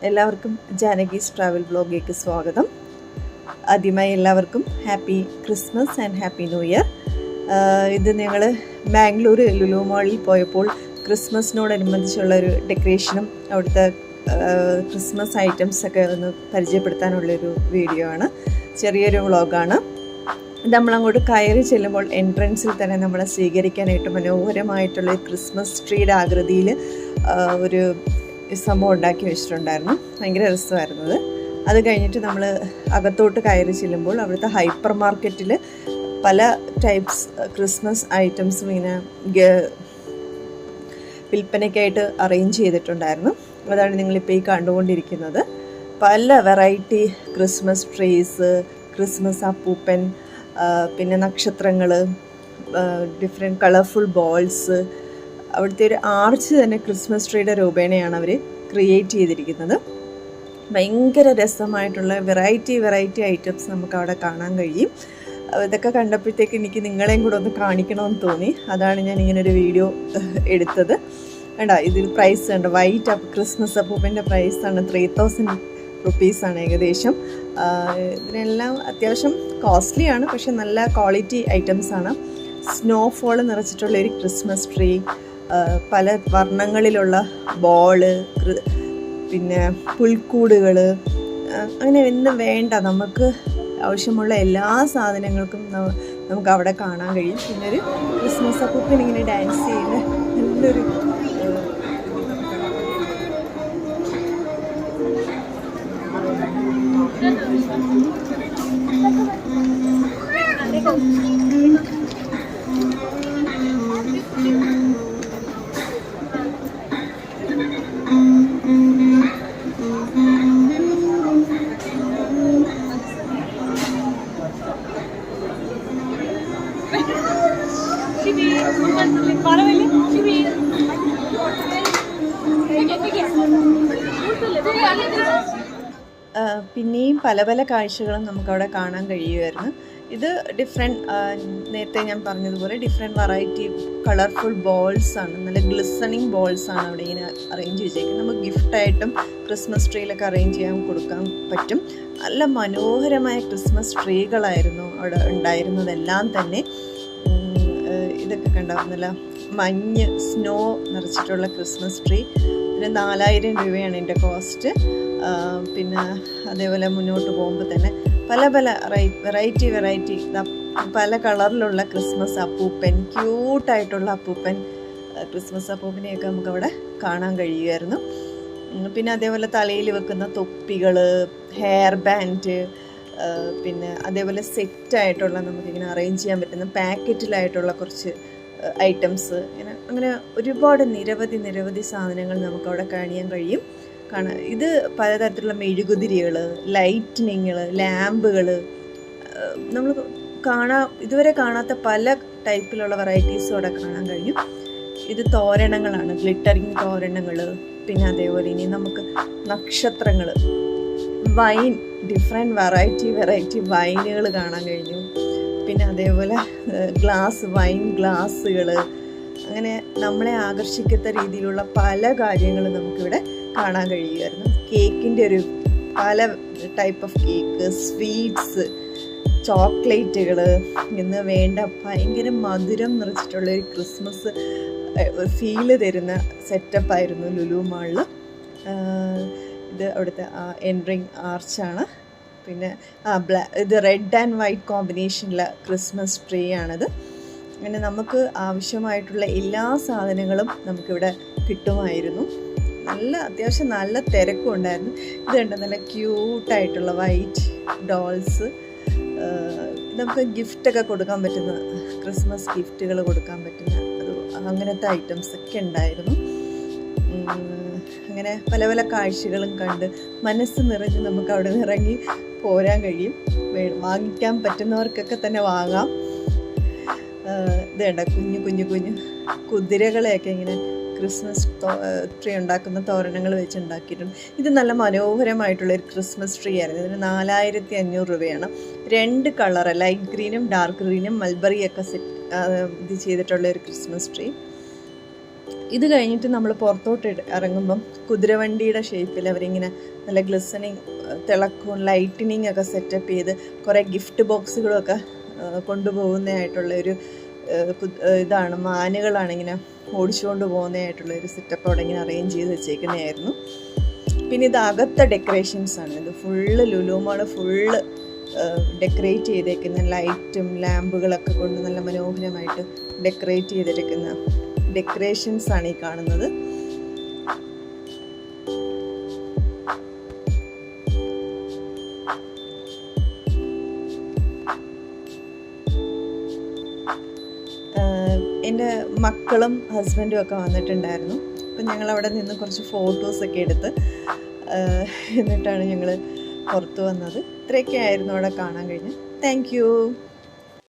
എല്ലാവർക്കും ജാനകീസ് ട്രാവൽ ബ്ലോഗിലേക്ക് സ്വാഗതം. ആദ്യമായി എല്ലാവർക്കും happy Christmas and happy new year. ഇത് ഞങ്ങൾ ബാംഗ്ലൂർ ലുലു മാളിൽ പോയപ്പോൾ ക്രിസ്മസിനോടനുബന്ധിച്ചുള്ള ഒരു ഡെക്കറേഷനും അവിടുത്തെ ക്രിസ്മസ് ഐറ്റംസൊക്കെ ഒന്ന് പരിചയപ്പെടുത്താനുള്ളൊരു വീഡിയോ ആണ്. ചെറിയൊരു വ്ളോഗാണ്. നമ്മളങ്ങോട്ട് കയറി ചെല്ലുമ്പോൾ എൻട്രൻസിൽ തന്നെ നമ്മളെ സ്വീകരിക്കാനായിട്ട് മനോഹരമായിട്ടുള്ള ക്രിസ്മസ് ട്രീയുടെ ആകൃതിയിൽ ഒരു സംഭവം ഉണ്ടാക്കി വെച്ചിട്ടുണ്ടായിരുന്നു. ഭയങ്കര രസമായിരുന്നത്. അത് കഴിഞ്ഞിട്ട് നമ്മൾ അകത്തോട്ട് കയറി ചെല്ലുമ്പോൾ അവിടുത്തെ ഹൈപ്പർ മാർക്കറ്റിൽ പല ടൈപ്സ് ക്രിസ്മസ് ഐറ്റംസും ഇങ്ങനെ വിൽപ്പനയ്ക്കായിട്ട് അറേഞ്ച് ചെയ്തിട്ടുണ്ടായിരുന്നു. അതാണ് നിങ്ങളിപ്പോൾ ഈ കണ്ടുകൊണ്ടിരിക്കുന്നത്. പല വെറൈറ്റി ക്രിസ്മസ് ട്രീസ്, ക്രിസ്മസ് അപ്പൂപ്പൻ, പിന്നെ നക്ഷത്രങ്ങൾ, ഡിഫറെൻറ്റ് കളർഫുൾ ബോൾസ്. അവിടുത്തെ ഒരു ആർച്ച് തന്നെ ക്രിസ്മസ് ട്രീയുടെ രൂപേണയാണ് അവർ ക്രിയേറ്റ് ചെയ്തിരിക്കുന്നത്. ഭയങ്കര രസമായിട്ടുള്ള വെറൈറ്റി ഐറ്റംസ് നമുക്ക് അവിടെ കാണാൻ കഴിയും. ഇതൊക്കെ കണ്ടപ്പോഴത്തേക്ക് എനിക്ക് നിങ്ങളെയും കൂടെ ഒന്ന് കാണിക്കണമെന്ന് തോന്നി. അതാണ് ഞാൻ ഇങ്ങനൊരു വീഡിയോ എടുത്തത്. വേണ്ട, ഇതിൽ പ്രൈസ് ഉണ്ട്. വൈറ്റ് ക്രിസ്മസ് അപ്പൂപ്പൻ്റെ പ്രൈസാണ് 3000 റുപ്പീസാണ് ഏകദേശം. ഇതിനെല്ലാം അത്യാവശ്യം കോസ്റ്റ്ലിയാണ്, പക്ഷെ നല്ല ക്വാളിറ്റി ഐറ്റംസാണ്. സ്നോഫോൾ നിറച്ചിട്ടുള്ള ഒരു ക്രിസ്മസ് ട്രീ, പല വർണ്ണങ്ങളിലുള്ള ബോള്, പിന്നെ പുൽക്കൂടുകൾ, അങ്ങനെ ഒന്നും വേണ്ട, നമുക്ക് ആവശ്യമുള്ള എല്ലാ സാധനങ്ങൾക്കും നമുക്ക് അവിടെ കാണാൻ കഴിയും. പിന്നെ ഒരു ക്രിസ്മസ് അപ്പൂപ്പൻ ഇങ്ങനെ ഡാൻസ് ചെയ്യുന്ന നല്ലൊരു പിന്നെയും പല പല കാഴ്ചകളും നമുക്കവിടെ കാണാൻ കഴിയുമായിരുന്നു. ഇത് നേരത്തെ ഞാൻ പറഞ്ഞതുപോലെ ഡിഫറെൻറ്റ് വെറൈറ്റി കളർഫുൾ ബോൾസാണ്. നല്ല ഗ്ലിസണിങ് ബോൾസാണ് അവിടെ ഇങ്ങനെ അറേഞ്ച് ചെയ്തേക്കുന്നത്. നമുക്ക് ഗിഫ്റ്റായിട്ടും ക്രിസ്മസ് ട്രീയിലൊക്കെ അറേഞ്ച് ചെയ്യാൻ കൊടുക്കാൻ പറ്റും. നല്ല മനോഹരമായ ക്രിസ്മസ് ട്രീകളായിരുന്നു അവിടെ ഉണ്ടായിരുന്നതെല്ലാം തന്നെ. ഇതൊക്കെ കണ്ടാവും, നല്ല മഞ്ഞ് സ്നോ നിറച്ചിട്ടുള്ള ക്രിസ്മസ് ട്രീ. പിന്നെ 4000 രൂപയാണ് ഇതിൻ്റെ കോസ്റ്റ്. പിന്നെ അതേപോലെ മുന്നോട്ട് പോകുമ്പോൾ തന്നെ പല പല വെറൈറ്റി പല കളറിലുള്ള ക്രിസ്മസ് അപ്പൂപ്പൻ, ക്യൂട്ടായിട്ടുള്ള അപ്പൂപ്പൻ, ക്രിസ്മസ് അപ്പൂപ്പനെയൊക്കെ നമുക്കവിടെ കാണാൻ കഴിയുമായിരുന്നു. പിന്നെ അതേപോലെ തലയിൽ വെക്കുന്ന തൊപ്പികൾ, ഹെയർ ബാൻഡ്, പിന്നെ അതേപോലെ സെറ്റായിട്ടുള്ള നമുക്കിങ്ങനെ അറേഞ്ച് ചെയ്യാൻ പറ്റുന്ന പാക്കറ്റിലായിട്ടുള്ള കുറച്ച് ഐറ്റംസ്, അങ്ങനെ ഒരുപാട് നിരവധി സാധനങ്ങൾ നമുക്കവിടെ കാണാൻ കഴിയും. ഇത് പലതരത്തിലുള്ള മെഴുകുതിരികൾ, ലൈറ്റ്നിങ്ങൾ, ലാമ്പുകൾ, നമ്മൾ ഇതുവരെ കാണാത്ത പല ടൈപ്പിലുള്ള വെറൈറ്റീസും അവിടെ കാണാൻ കഴിയും. ഇത് തോരണങ്ങളാണ്, ഗ്ലിറ്ററിങ് തോരണങ്ങൾ. പിന്നെ അതേപോലെ ഇനി നമുക്ക് നക്ഷത്രങ്ങൾ, വൈൻ, ഡിഫറെൻറ്റ് വെറൈറ്റി വൈനുകൾ കാണാൻ കഴിഞ്ഞു. പിന്നെ അതേപോലെ വൈൻ ഗ്ലാസ്സുകൾ, അങ്ങനെ നമ്മളെ ആകർഷിക്കത്ത രീതിയിലുള്ള പല കാര്യങ്ങളും നമുക്കിവിടെ കാണാൻ കഴിയുമായിരുന്നു. കേക്കിൻ്റെ പല ടൈപ്പ് ഓഫ് കേക്ക്, സ്വീറ്റ്സ്, ചോക്ലേറ്റുകൾ എന്ന് വേണ്ട ഭയങ്കര മധുരം നിറച്ചിട്ടുള്ള ഒരു ക്രിസ്മസ് ഫീല് തരുന്ന സെറ്റപ്പായിരുന്നു ലുലു മാളിൽ. ഇത് അവിടുത്തെ എൻട്രിങ് ആർച്ചാണ്. പിന്നെ ഇത് റെഡ് ആൻഡ് വൈറ്റ് കോമ്പിനേഷനിലെ ക്രിസ്മസ് ട്രീ ആണിത്. അങ്ങനെ നമുക്ക് ആവശ്യമായിട്ടുള്ള എല്ലാ സാധനങ്ങളും നമുക്കിവിടെ കിട്ടുമായിരുന്നു. അത്യാവശ്യം നല്ല തിരക്കും ഉണ്ടായിരുന്നു. ഇത് കണ്ട നല്ല ക്യൂട്ടായിട്ടുള്ള വൈറ്റ് ഡോൾസ്, നമുക്ക് ഗിഫ്റ്റൊക്കെ കൊടുക്കാൻ പറ്റുന്ന, ക്രിസ്മസ് ഗിഫ്റ്റുകൾ കൊടുക്കാൻ പറ്റുന്ന അങ്ങനത്തെ ഐറ്റംസൊക്കെ ഉണ്ടായിരുന്നു. അങ്ങനെ പല പല കാഴ്ചകളും കണ്ട് മനസ്സ് നിറഞ്ഞ് നമുക്ക് അവിടെ നിന്ന് ഇറങ്ങി പോരാൻ കഴിയും. വാങ്ങിക്കാൻ പറ്റുന്നവർക്കൊക്കെ തന്നെ വാങ്ങാം. ഇത് കണ്ട കുഞ്ഞു കുതിരകളെയൊക്കെ ഇങ്ങനെ ക്രിസ്മസ് ട്രീ ഉണ്ടാക്കുന്ന തോരണങ്ങൾ വെച്ച് ഉണ്ടാക്കിയിട്ടുണ്ട്. ഇത് നല്ല മനോഹരമായിട്ടുള്ളൊരു ക്രിസ്മസ് ട്രീ ആയിരുന്നു. ഇതിന് 4500 രൂപയാണ്. 2 കളറ്, ലൈറ്റ് ഗ്രീനും ഡാർക്ക് ഗ്രീനും മൾബറിയൊക്കെ ഇത് ചെയ്തിട്ടുള്ള ഒരു ക്രിസ്മസ് ട്രീ. ഇത് കഴിഞ്ഞിട്ട് നമ്മൾ പുറത്തോട്ട് ഇറങ്ങുമ്പം കുതിരവണ്ടിയുടെ ഷേപ്പിൽ അവരിങ്ങനെ നല്ല ഗ്ലിസണിങ് തിളക്കവും ലൈറ്റനിങ് ഒക്കെ സെറ്റപ്പ് ചെയ്ത് കുറേ ഗിഫ്റ്റ് ബോക്സുകളൊക്കെ കൊണ്ടുപോകുന്നതായിട്ടുള്ള ഒരു ഇതാണ്. മാനുകളാണ് ഇങ്ങനെ ഓടിച്ചുകൊണ്ട് പോകുന്നതായിട്ടുള്ള ഒരു സെറ്റപ്പ് അവിടെ ഇങ്ങനെ അറേഞ്ച് ചെയ്ത് വെച്ചേക്കുന്നതായിരുന്നു. പിന്നെ ഇത് അകത്തെ ഡെക്കറേഷൻസാണ്. ഇത് full Lulu mall full decorate ചെയ്തേക്കുന്ന ലൈറ്റും ലാമ്പുകളൊക്കെ കൊണ്ട് നല്ല മനോഹരമായിട്ട് ഡെക്കറേറ്റ് ചെയ്തിരിക്കുന്ന ഡെക്കറേഷൻസാണ് ഈ കാണുന്നത്. എൻ്റെ മക്കളും ഹസ്ബൻഡും ഒക്കെ വന്നിട്ടുണ്ടായിരുന്നു. അപ്പം ഞങ്ങളവിടെ നിന്ന് കുറച്ച് ഫോട്ടോസൊക്കെ എടുത്ത് എന്നിട്ടാണ് ഞങ്ങൾ പുറത്ത് വന്നത്. ഇത്രയൊക്കെ ആയിരുന്നു അവിടെ കാണാൻ കഴിഞ്ഞത്. Thank you.